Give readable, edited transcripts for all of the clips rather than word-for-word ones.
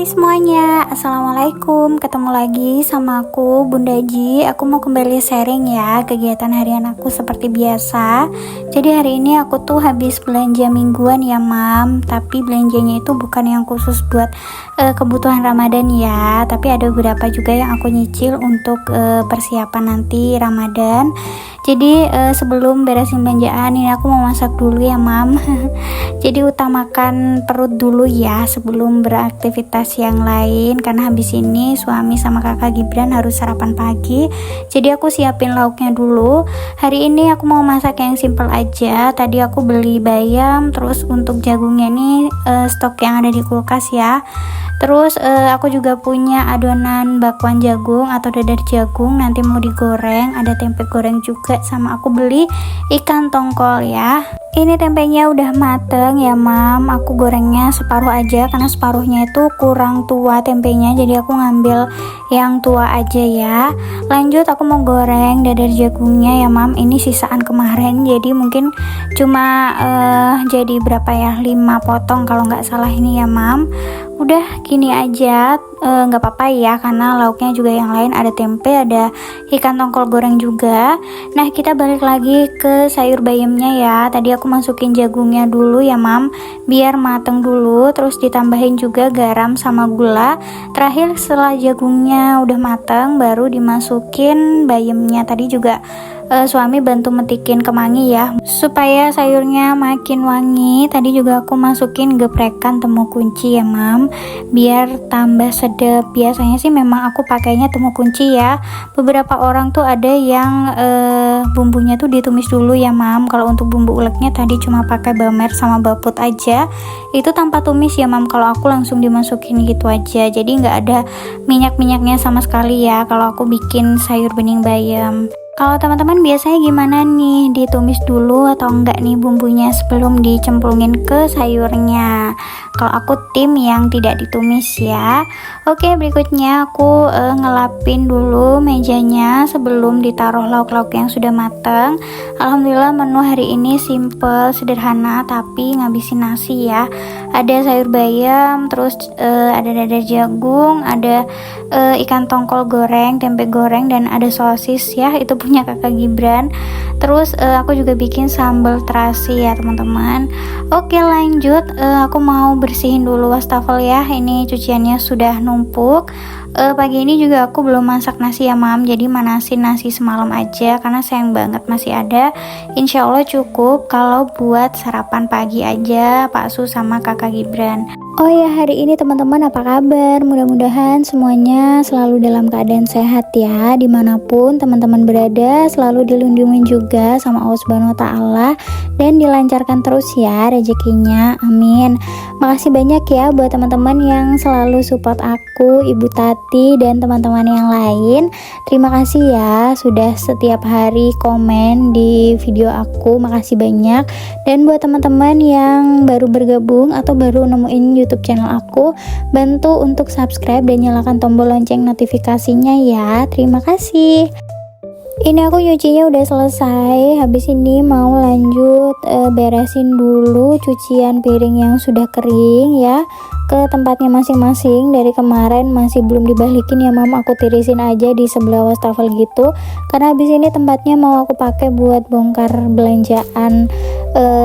Hai semuanya, Assalamualaikum. Ketemu lagi sama aku, Bunda Ji. Aku mau kembali sharing ya kegiatan harian aku seperti biasa. Jadi hari ini aku tuh habis belanja mingguan ya mam. Tapi belanjanya itu bukan yang khusus buat kebutuhan Ramadan ya. Tapi ada beberapa juga yang aku nyicil untuk persiapan nanti Ramadan. Jadi sebelum beresin belanjaan ini aku mau masak dulu ya mam. Jadi utamakan perut dulu ya sebelum beraktivitas yang lain, karena habis ini suami sama kakak Gibran harus sarapan pagi. Jadi aku siapin lauknya dulu. Hari ini aku mau masak yang simple aja. Tadi aku beli bayam, terus untuk jagungnya nih stok yang ada di kulkas ya. Terus aku juga punya adonan bakwan jagung atau dadar jagung, nanti mau digoreng. Ada tempe goreng juga, sama aku beli ikan tongkol ya. Ini tempenya udah mateng ya mam. Aku gorengnya separuh aja karena separuhnya itu kurang tua tempenya, jadi aku ngambil yang tua aja ya. Lanjut aku mau goreng dadar jagungnya ya mam. Ini sisaan kemarin, jadi mungkin cuma jadi berapa ya, 5 potong kalau nggak salah ini ya mam. Udah gini aja, nggak apa-apa ya karena lauknya juga yang lain, ada tempe, ada ikan tongkol goreng juga. Nah kita balik lagi ke sayur bayamnya ya. Tadi aku masukin jagungnya dulu ya mam, biar mateng dulu, terus ditambahin juga garam sama gula. Terakhir setelah jagungnya udah mateng baru dimasukin bayamnya. Tadi juga suami bantu metikin kemangi ya supaya sayurnya makin wangi. Tadi juga aku masukin geprekan temu kunci ya mam, biar tambah sedap. Biasanya sih memang aku pakainya temu kunci ya. Beberapa orang tuh ada yang bumbunya tuh ditumis dulu ya mam. Kalau untuk bumbu uleknya tadi cuma pakai bamer sama baput aja, itu tanpa tumis ya mam. Kalau aku langsung dimasukin gitu aja, jadi nggak ada minyak-minyaknya sama sekali ya kalau aku bikin sayur bening bayam. Kalau teman-teman biasanya gimana nih, ditumis dulu atau enggak nih bumbunya sebelum dicemplungin ke sayurnya? Kalau aku tim yang tidak ditumis ya. Oke, berikutnya aku ngelapin dulu mejanya sebelum ditaruh lauk-lauk yang sudah matang. Alhamdulillah menu hari ini simple, sederhana, tapi ngabisin nasi ya. Ada sayur bayam, terus ada dadar jagung, ada ikan tongkol goreng, tempe goreng, dan ada sosis ya, itu punya kakak Gibran. Terus aku juga bikin sambal terasi ya teman-teman. Oke lanjut, aku mau bersihin dulu wastafel ya. Ini cuciannya sudah numpuk. Pagi ini juga aku belum masak nasi ya mam, jadi manasin nasi semalam aja karena sayang banget masih ada. Insya Allah cukup kalau buat sarapan pagi aja Pak Su sama kakak Gibran. Oh ya, hari ini teman-teman apa kabar? Mudah-mudahan semuanya selalu dalam keadaan sehat ya. Dimanapun teman-teman berada, selalu dilindungi juga sama Allah Subhanahu wa Ta'ala, dan dilancarkan terus ya rezekinya, amin. Makasih banyak ya buat teman-teman yang selalu support aku, Ibu Tati, dan teman-teman yang lain. Terima kasih ya sudah setiap hari komen di video aku, makasih banyak. Dan buat teman-teman yang baru bergabung atau baru nemuin YouTube channel aku, bantu untuk subscribe dan nyalakan tombol lonceng notifikasinya ya. Terima kasih. Ini aku nyucinya udah selesai. Habis ini mau lanjut beresin dulu cucian piring yang sudah kering ya, ke tempatnya masing-masing. Dari kemarin masih belum dibalikin ya mam, aku tirisin aja di sebelah wastafel gitu, karena habis ini tempatnya mau aku pakai buat bongkar belanjaan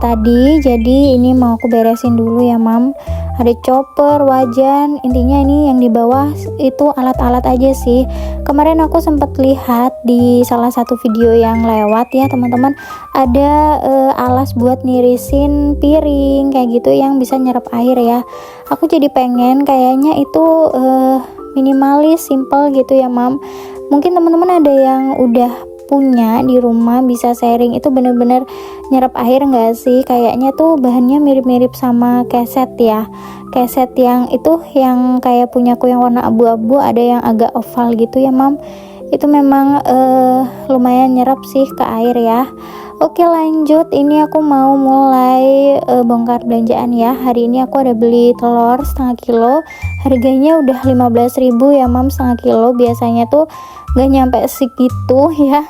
tadi. Jadi ini mau aku beresin dulu ya mam. Ada chopper, wajan, intinya ini yang di bawah itu alat-alat aja sih. Kemarin aku sempat lihat di salah satu video yang lewat ya teman-teman, ada alas buat nirisin piring kayak gitu yang bisa nyerap air ya. Aku jadi pengen kayaknya itu minimalis, simple gitu ya mam. Mungkin teman-teman ada yang udah punya di rumah, bisa sharing itu bener-bener nyerap air nggak sih? Kayaknya tuh bahannya mirip-mirip sama keset ya, keset yang itu yang kayak punyaku yang warna abu-abu, ada yang agak oval gitu ya mam. Itu memang lumayan nyerap sih ke air ya. Oke, lanjut, ini aku mau mulai bongkar belanjaan ya. Hari ini aku ada beli telur setengah kilo, harganya udah 15.000 ya mam, setengah kilo. Biasanya tuh gak nyampe segitu ya.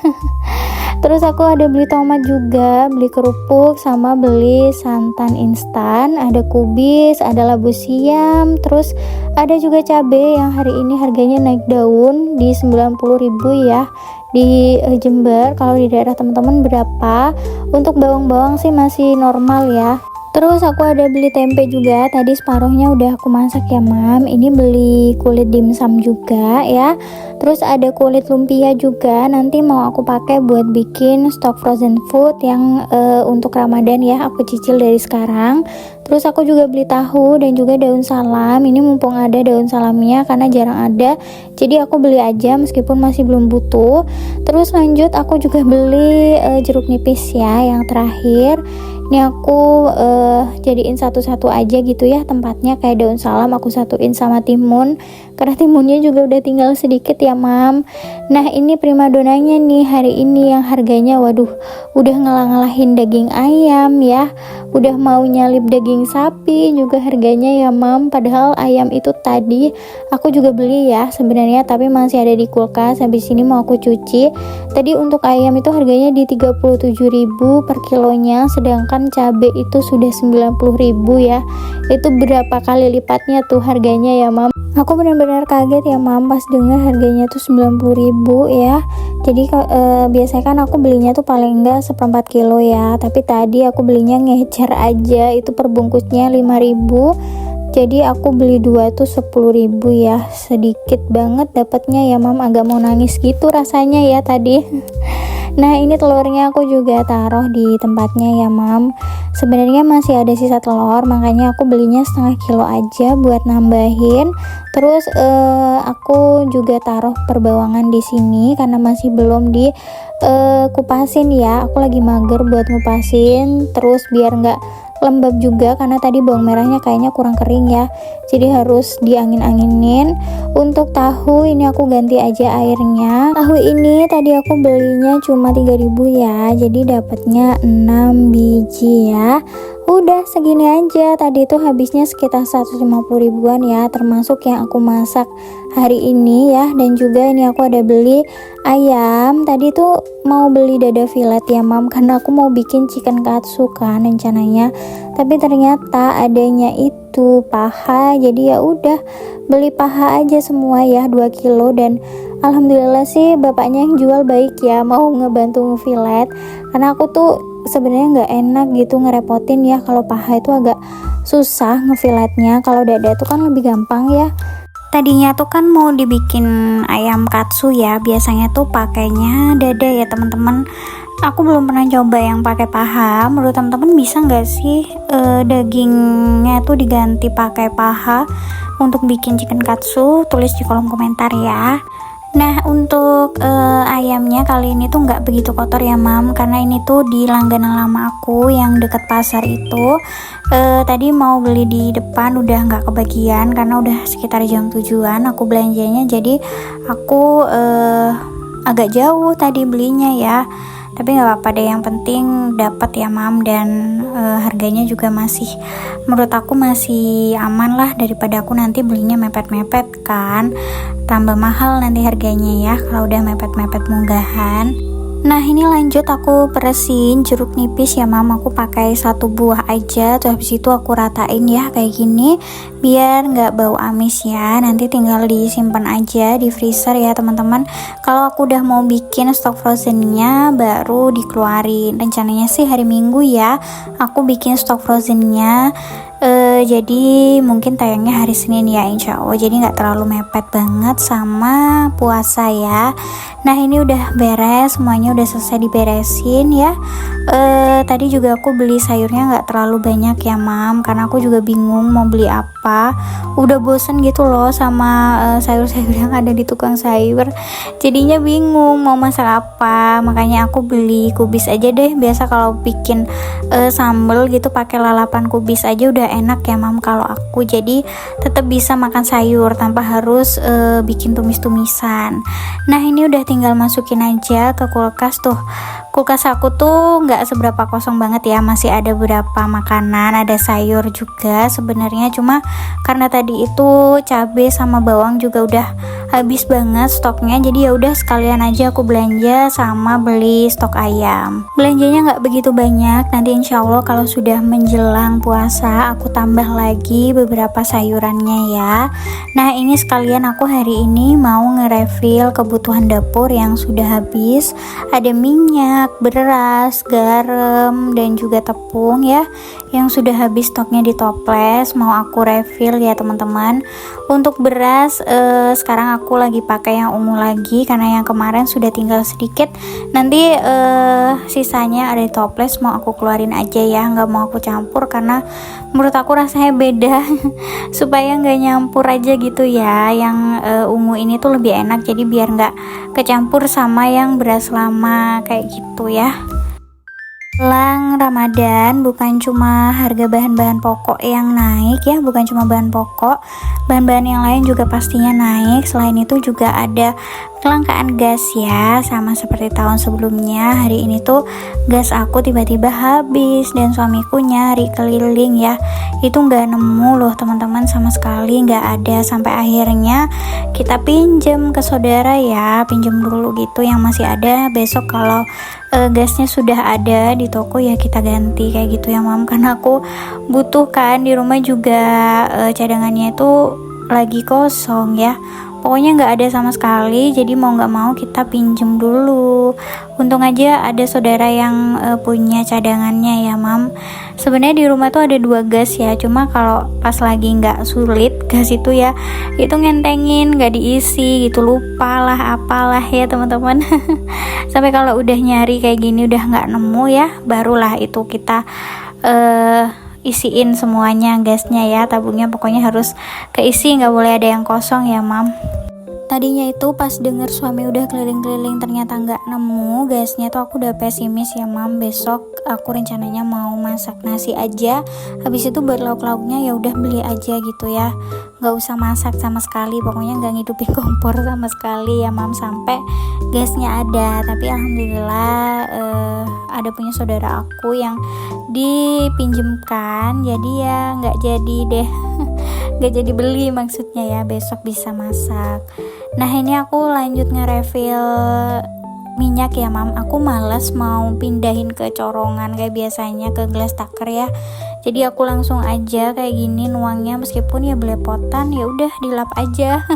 Terus aku ada beli tomat juga, beli kerupuk, sama beli santan instan, ada kubis, ada labu siam, terus ada juga cabai yang hari ini harganya naik daun di 90.000 ya di Jember. Kalau di daerah teman-teman berapa? Untuk bawang-bawang sih masih normal ya. Terus aku ada beli tempe juga, tadi separuhnya udah aku masak ya mam. Ini beli kulit dimsum juga ya. Terus ada kulit lumpia juga, nanti mau aku pakai buat bikin stok frozen food yang untuk Ramadan ya, aku cicil dari sekarang. Terus aku juga beli tahu dan juga daun salam. Ini mumpung ada daun salamnya karena jarang ada, jadi aku beli aja meskipun masih belum butuh. Terus lanjut aku juga beli jeruk nipis ya yang terakhir. Ini aku jadiin satu-satu aja gitu ya tempatnya, kayak daun salam aku satuin sama timun karena timunnya juga udah tinggal sedikit ya mam. Nah ini primadonanya nih hari ini yang harganya waduh udah ngalah-ngalahin daging ayam ya, udah mau nyalip daging sapi juga harganya ya mam. Padahal ayam itu tadi aku juga beli ya sebenarnya, tapi masih ada di kulkas, habis ini mau aku cuci. Tadi untuk ayam itu harganya di 37.000 per kilonya, sedangkan cabai itu sudah 90.000 ya. Itu berapa kali lipatnya tuh harganya ya mam. Aku benar-benar kaget ya mam pas dengar harganya tuh 90.000 ya. Jadi biasanya kan aku belinya tuh paling enggak seperempat kilo ya, tapi tadi aku belinya ngecer aja, itu perbungkusnya 5.000. Jadi aku beli 2 tuh 10.000 ya, sedikit banget dapatnya ya mam, agak mau nangis gitu rasanya ya tadi. Nah ini telurnya aku juga taruh di tempatnya ya mam. Sebenarnya masih ada sisa telur, makanya aku belinya setengah kilo aja buat nambahin. Terus aku juga taruh perbawangan di sini karena masih belum di kupasin ya. Aku lagi mager buat ngupasin, terus biar nggak lembab juga karena tadi bawang merahnya kayaknya kurang kering ya, jadi harus diangin-anginin. Untuk tahu ini aku ganti aja airnya. Tahu ini tadi aku belinya cuma 3.000 ya, jadi dapatnya 6 biji ya. Udah segini aja, tadi tuh habisnya sekitar 150.000-an ya, termasuk yang aku masak hari ini ya. Dan juga ini aku ada beli ayam, tadi tuh mau beli dada filet ya mam, karena aku mau bikin chicken katsu kan rencananya, tapi ternyata adanya itu paha, jadi ya udah beli paha aja semua ya 2 kilo. Dan alhamdulillah sih bapaknya yang jual baik ya, mau ngebantu ngefilet, karena aku tuh sebenarnya nggak enak gitu ngerepotin ya, kalau paha itu agak susah ngefiletnya, kalau dada tuh kan lebih gampang ya. Tadinya tuh kan mau dibikin ayam katsu ya, biasanya tuh pakainya dada ya teman-teman. Aku belum pernah coba yang pakai paha. Menurut teman-teman bisa nggak sih dagingnya tuh diganti pakai paha untuk bikin chicken katsu? Tulis di kolom komentar ya. Nah untuk ayamnya kali ini tuh nggak begitu kotor ya mam, karena ini tuh di langganan lama aku yang deket pasar itu. Tadi mau beli di depan udah nggak kebagian karena udah sekitar jam 7-an aku belanjanya, jadi aku agak jauh tadi belinya ya. Tapi nggak apa-apa deh, yang penting dapat ya mam. Dan harganya juga masih, menurut aku masih aman lah, daripada aku nanti belinya mepet-mepet kan, tambah mahal nanti harganya ya kalau udah mepet-mepet munggahan. Nah ini lanjut aku peresin jeruk nipis ya mam, aku pakai 1 buah aja, terus habis itu aku ratain ya kayak gini biar nggak bau amis ya. Nanti tinggal disimpan aja di freezer ya teman-teman. Kalau aku udah mau bikin stok frozennya baru dikeluarin, rencananya sih hari Minggu ya aku bikin stok frozennya. Jadi mungkin tayangnya hari Senin ya insya Allah, jadi nggak terlalu mepet banget sama puasa ya. Nah ini udah beres semuanya, udah selesai diberesin ya. Tadi juga aku beli sayurnya nggak terlalu banyak ya mam, karena aku juga bingung mau beli apa, udah bosen gitu loh sama sayur-sayur yang ada di tukang sayur, jadinya bingung mau masak apa. Makanya aku beli kubis aja deh, biasa kalau bikin sambel gitu pakai lalapan kubis aja udah enak ya mam kalau aku, jadi tetap bisa makan sayur tanpa harus bikin tumis-tumisan. Nah ini udah tinggal masukin aja ke kulkas tuh. Kulkas aku tuh nggak seberapa kosong banget ya, masih ada beberapa makanan, ada sayur juga sebenarnya, cuma karena tadi itu cabai sama bawang juga udah habis banget stoknya, jadi ya udah sekalian aja aku belanja sama beli stok ayam. Belanjanya nggak begitu banyak, nanti insya Allah kalau sudah menjelang puasa aku tambah lagi beberapa sayurannya ya. Nah ini sekalian aku hari ini mau nge-refill kebutuhan dapur yang sudah habis, ada minyak, beras, garam, dan juga tepung ya yang sudah habis stoknya di toples, mau aku refill ya teman-teman. Untuk beras sekarang aku lagi pakai yang ungu lagi karena yang kemarin sudah tinggal sedikit, nanti sisanya ada di toples, mau aku keluarin aja ya, nggak mau aku campur karena menurut aku rasanya beda supaya nggak nyampur aja gitu ya, yang ungu ini tuh lebih enak, jadi biar nggak kecampur sama yang beras lama kayak gitu ya. Jelang Ramadan bukan cuma harga bahan-bahan pokok yang naik ya, bukan cuma bahan pokok, bahan-bahan yang lain juga pastinya naik. Selain itu juga ada kelangkaan gas ya, sama seperti tahun sebelumnya. Hari ini tuh gas aku tiba-tiba habis dan suamiku nyari keliling ya, itu nggak nemu loh teman-teman, sama sekali nggak ada, sampai akhirnya kita pinjem ke saudara ya, pinjem dulu gitu yang masih ada, besok kalau gasnya sudah ada di toko ya kita ganti kayak gitu ya mam, karena aku butuh kan, di rumah juga cadangannya itu lagi kosong ya, pokoknya nggak ada sama sekali, jadi mau nggak mau kita pinjem dulu. Untung aja ada saudara yang punya cadangannya ya mam. Sebenarnya di rumah tuh ada 2 gas ya, cuma kalau pas lagi nggak sulit gas itu ya, itu ngentengin nggak diisi gitu, lupa lah apalah ya teman-teman. Sampai kalau udah nyari kayak gini udah nggak nemu ya, barulah itu kita isiin semuanya gasnya ya, tabungnya pokoknya harus keisi, nggak boleh ada yang kosong ya mam. Tadinya itu pas denger suami udah keliling-keliling ternyata nggak nemu gasnya tuh aku udah pesimis ya mam. Besok aku rencananya mau masak nasi aja, habis itu buat lauk-lauknya ya udah beli aja gitu ya, nggak usah masak sama sekali, pokoknya nggak ngidupin kompor sama sekali ya mam sampai gasnya ada. Tapi alhamdulillah ada punya saudara aku yang dipinjemkan, jadi ya nggak jadi deh nggak jadi beli maksudnya ya, besok bisa masak. Nah ini aku lanjut nge-refill minyak ya mam, aku malas mau pindahin ke corongan kayak biasanya ke gelas taker ya, jadi aku langsung aja kayak gini nuangnya, meskipun ya belepotan ya udah dilap aja.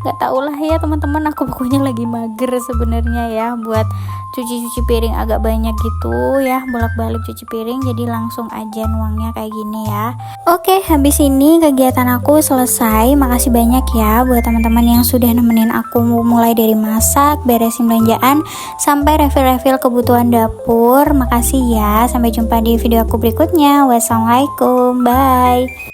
Nggak tau lah ya teman-teman, aku pokoknya lagi mager sebenarnya ya buat cuci piring agak banyak gitu ya, bolak-balik cuci piring, jadi langsung aja nuangnya kayak gini ya. Oke, habis ini kegiatan aku selesai. Makasih banyak ya buat teman-teman yang sudah nemenin aku mulai dari masak, beresin belanjaan, sampai refill-refill kebutuhan dapur. Makasih ya, sampai jumpa di video aku berikutnya. Wassalamualaikum, bye.